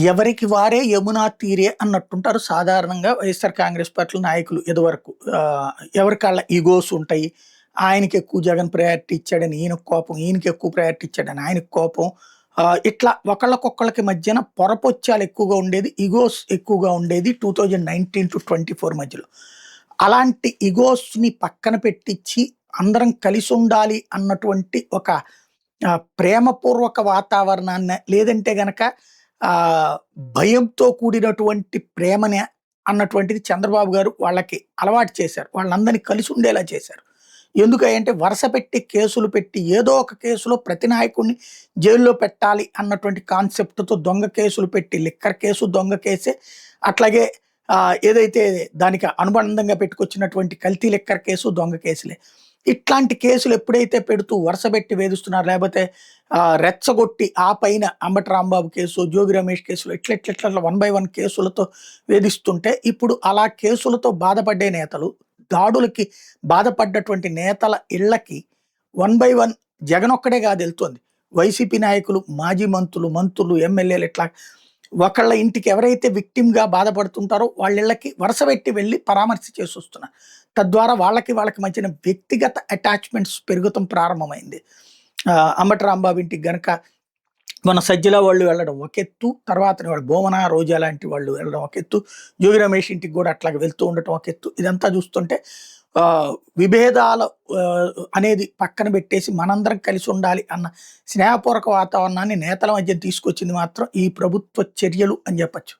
ఎవరికి వారే యమునా తీరే అన్నట్టుంటారు సాధారణంగా వైఎస్ఆర్ కాంగ్రెస్ పార్టీ నాయకులు ఇదివరకు. ఎవరికాళ్ళ ఇగోస్ ఉంటాయి. ఆయనకి ఎక్కువ జగన్ ప్రయారిటీ ఇచ్చాడని ఈయనకు కోపం, ఈయనకి ఎక్కువ ప్రయారిటీ ఇచ్చాడని ఆయనకు కోపం. ఇట్లా ఒకళ్ళకొకళ్ళకి మధ్యన పొరపొచ్చాలు ఎక్కువగా ఉండేది. ఇగోస్ ఎక్కువగా ఉండేది 2019-24 మధ్యలో. అలాంటి ఇగోస్‌ని పక్కన పెట్టిచ్చి అందరం కలిసుండాలి అన్నటువంటి ఒక ప్రేమపూర్వక వాతావరణాన్ని లేదంటే గనక ఆహ్, భయంతో కూడినటువంటి ప్రేమనే అన్నటువంటిది చంద్రబాబు గారు వాళ్ళకి అలవాటు చేశారు. వాళ్ళందరిని కలిసుండేలా చేశారు. ఎందుకంటే వరుస పెట్టి కేసులు పెట్టి ఏదో ఒక కేసులో ప్రతి నాయకుడిని జైల్లో పెట్టాలి అన్నటువంటి కాన్సెప్ట్‌తో దొంగ కేసులు పెట్టి లిక్కర్ కేసు దొంగ కేసే. అట్లాగే ఏదైతే దానికి అనుబంధంగా పెట్టుకొచ్చినటువంటి కల్తీ లిక్కర్ కేసు దొంగ కేసులే. ఇట్లాంటి కేసులు ఎప్పుడైతే పెడుతూ వరుసబెట్టి వేధిస్తున్నారు, లేకపోతే రెచ్చగొట్టి ఆ పైన అంబటి రాంబాబు కేసు, జోగి రమేష్ కేసులు ఇట్లా 1 బై 1 కేసులతో వేధిస్తుంటే, ఇప్పుడు అలా కేసులతో బాధపడ్డే నేతలు, దాడులకి బాధపడ్డటువంటి నేతల ఇళ్ళకి 1 బై 1 జగన్ ఒక్కడే కాదు ఎళ్తోంది. వైసీపీ నాయకులు, మాజీ మంత్రులు, ఎమ్మెల్యేలు ఇట్లా ఒకళ్ళ ఇంటికి ఎవరైతే విక్టిమ్‌గా బాధపడుతుంటారో వాళ్ళ ఇళ్ళకి వరుసబెట్టి వెళ్లి పరామర్శ చేసొస్తున్నారు. తద్వారా వాళ్ళకి మధ్యన వ్యక్తిగత అటాచ్‌మెంట్స్ పెరగటం ప్రారంభమైంది. అంబటి రాంబాబు ఇంటికి గనక మన సజ్జల వాళ్ళు వెళ్ళడం ఒక ఎత్తు, తర్వాత వాళ్ళు భూమన, రోజా లాంటి వాళ్ళు వెళ్ళడం ఒక ఎత్తు, జోగి రమేష్ ఇంటికి కూడా అట్లాగే వెళ్తూ ఉండటం ఒక ఎత్తు. ఇదంతా చూస్తుంటే విభేదాలు అనేది పక్కన పెట్టేసి మనందరం కలిసి ఉండాలి అన్న స్నేహపూర్వక వాతావరణాన్ని నేతల మధ్య తీసుకొచ్చింది మాత్రం ఈ ప్రభుత్వ చర్యలు అని చెప్పొచ్చు.